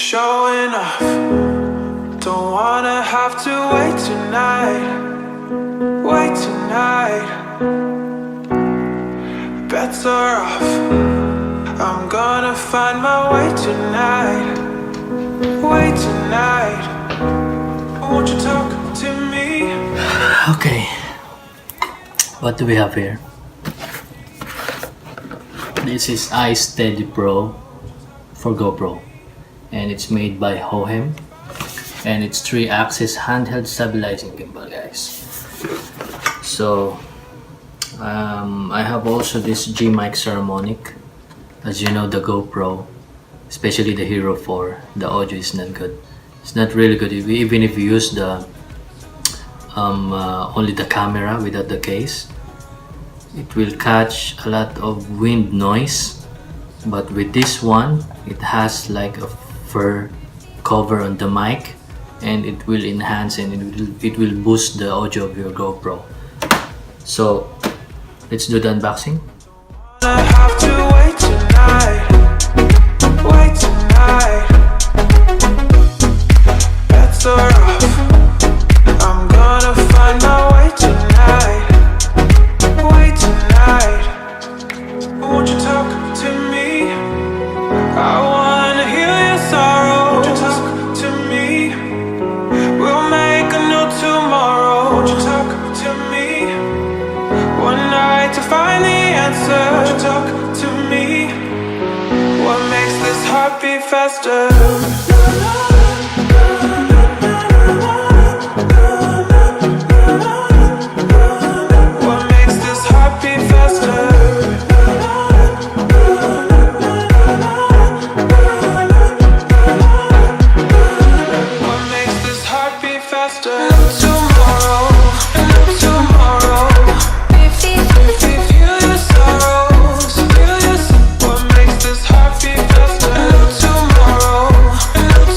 showing off. Don't wanna have to wait tonight. Wait tonight. Bets are off. I'm gonna find my way tonight. Wait tonight. Won't you talk to me? Okay, what do we have here? This is IsteadyPro for GoPro, and it's made by Hohem, and it's 3-axis handheld stabilizing gimbal, guys. So I have also this G-mic Saramonic. As you know, the GoPro, especially the Hero 4, the audio is not good. It's not really good. Even if you use the only the camera without the case, it will catch a lot of wind noise. But with this one, it has like a fur cover on the mic, and it will enhance and it will boost the audio of your GoPro. So let's do the unboxing. I have to wait tonight. Wait tonight. Bets are off. I'm gonna find my way tonight. Wait tonight. Won't you talk to me? I wanna heal your sorrow. Won't you talk to me? We'll make a new tomorrow. Won't you talk to me? One night to find the answer. Won't you talk to me? What makes this heart beat faster? What makes this heart beat faster? What makes this heart beat faster? Tomorrow, tomorrow. Feel your sorrows, feel your. What makes this heart beat faster? Tomorrow,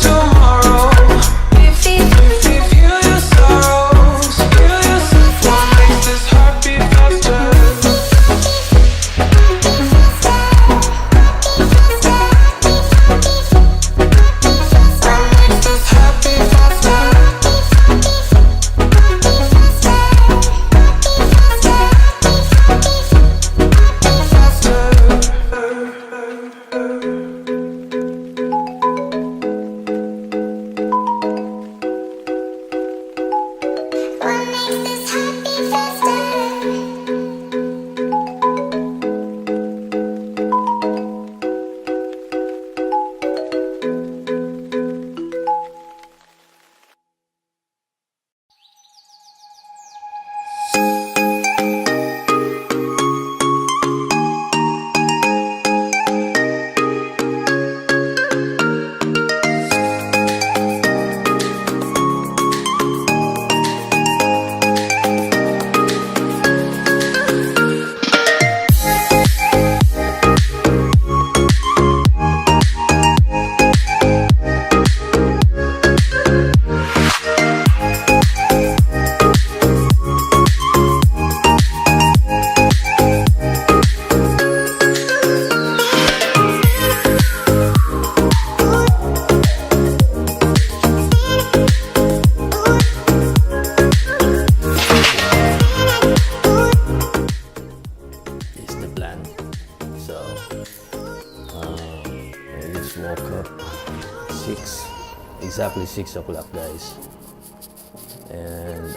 tomorrow. Feel your sorrows, feel your. What makes this heart beat faster? Woke up exactly 6 o'clock, guys, and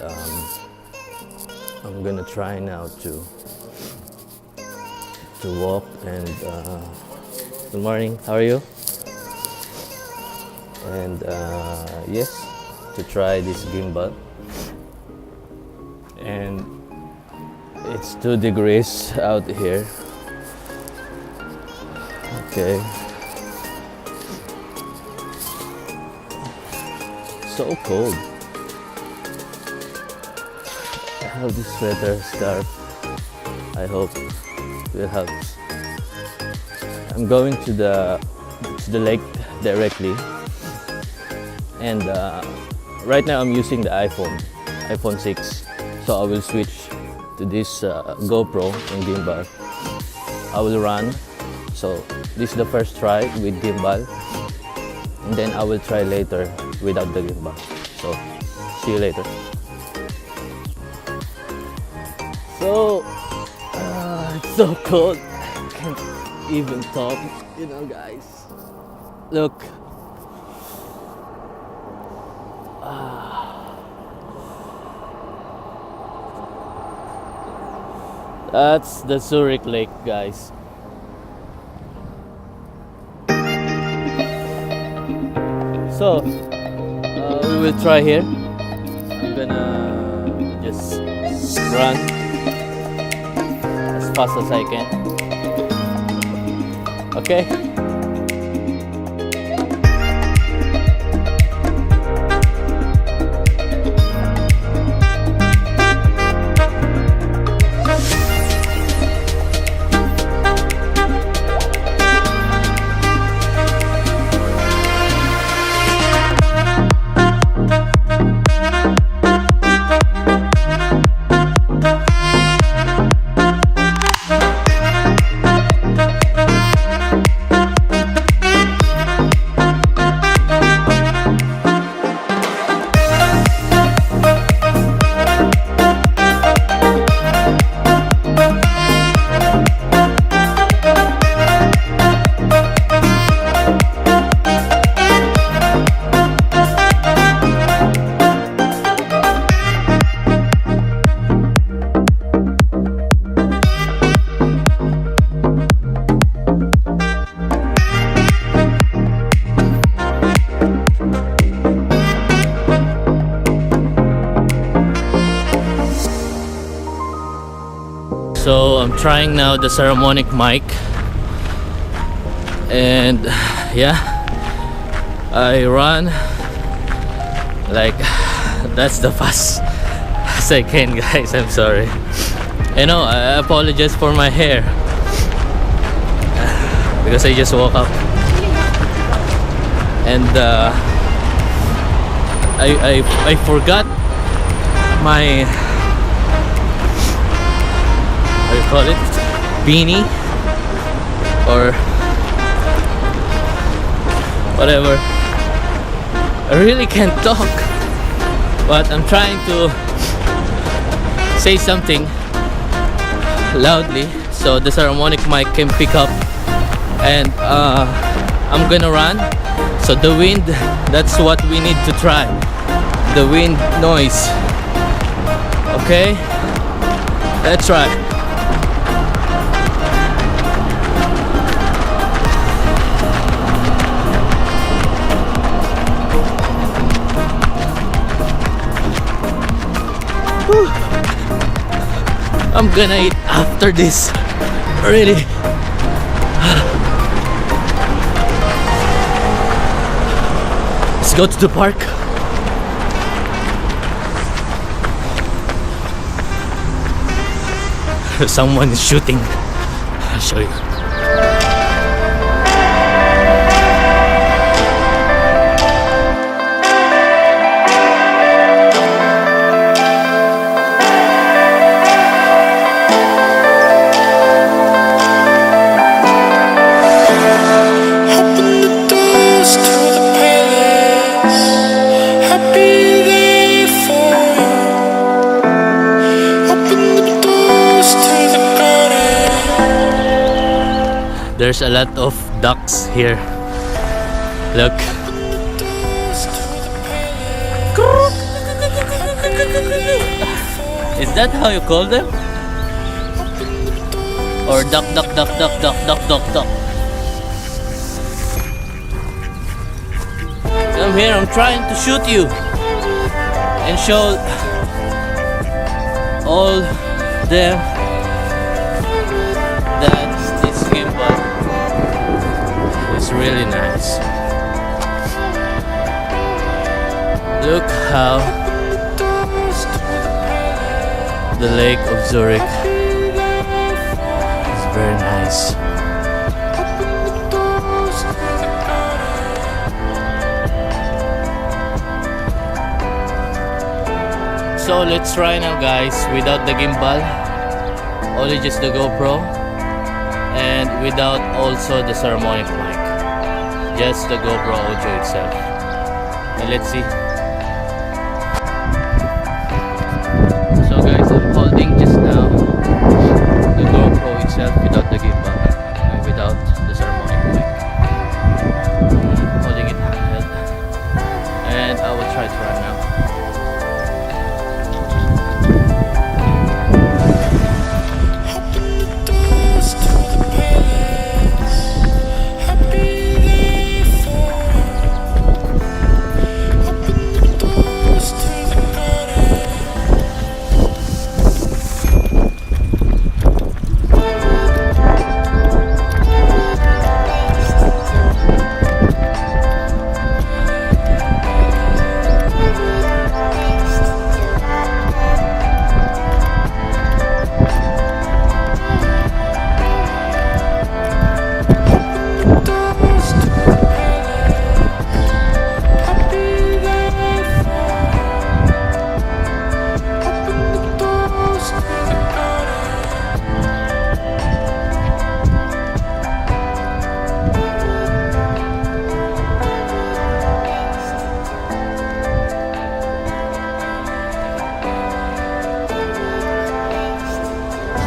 I'm gonna try now to walk. And good morning, how are you? And yes, to try this gimbal, and it's 2 degrees out here. Okay, so cold. I have this sweater, scarf. I hope it will help. I'm going to the lake directly, and right now I'm using the iPhone 6, so I will switch to this GoPro and gimbal. I will run. So this is the first try with gimbal, and then I will try later without the gimbal. So see you later. So it's so cold, I can't even talk, you know, guys. Look. That's the Zurich Lake, guys. So we will try here. I'm gonna just run as fast as I can. Okay? So I'm trying now the Saramonic mic, and yeah, I run like that's the fast as I can, guys. I'm sorry. You know, I apologize for my hair because I just woke up, and I forgot my, how you call it, beanie or whatever. I really can't talk, but I'm trying to say something loudly so the Saramonic mic can pick up. And I'm gonna run, so the wind, that's what we need to try, the wind noise. Okay, let's try. Whew. I'm gonna eat after this, really. Let's go to the park. Someone is shooting. I'll show you. There's a lot of ducks here. Look. Is that how you call them? Or duck, duck, duck, duck, duck, duck, duck, duck. So I'm here, I'm trying to shoot you and show all them that this gimbal is really nice. Look how the Lake of Zurich is very nice. So let's try now, guys, without the gimbal, only just the GoPro, and without also the Saramonic mic. just the GoPro audio itself. And let's see. So guys, I'm holding just now the GoPro itself without the gimbal and without the Saramonic mic. Holding it handheld, and I will try to run now.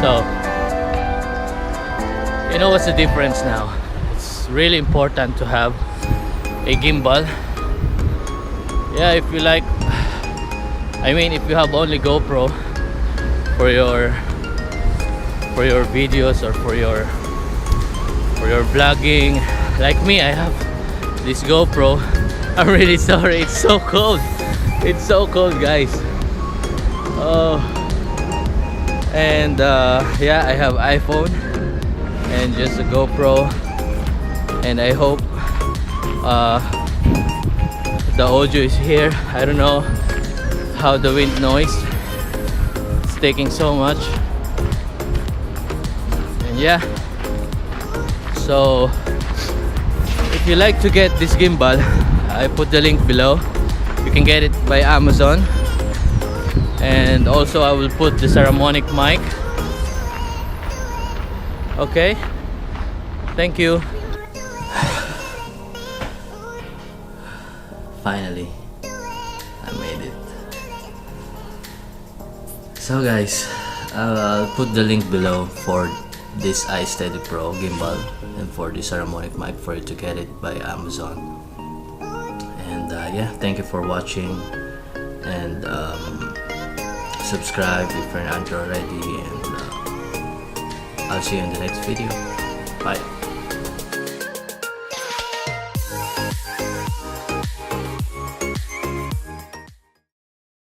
So, you know what's the difference now? It's really important to have a gimbal. Yeah, if you like, if you have only GoPro for your videos or for your vlogging, like me, I have this GoPro. I'm really sorry, it's so cold. It's so cold, guys. Oh. And yeah, I have iPhone and just a GoPro, and I hope the audio is here. I don't know how the wind noise, it's taking so much. And yeah, so if you like to get this gimbal, I put the link below. You can get it by Amazon. And also I will put the Saramonic mic. Okay, thank you. Finally, I made it. So guys, I'll put the link below for this IsteadyPro Gimbal and for the Saramonic mic for you to get it by Amazon. And yeah, thank you for watching, and subscribe if you're not already, and I'll see you in the next video. Bye.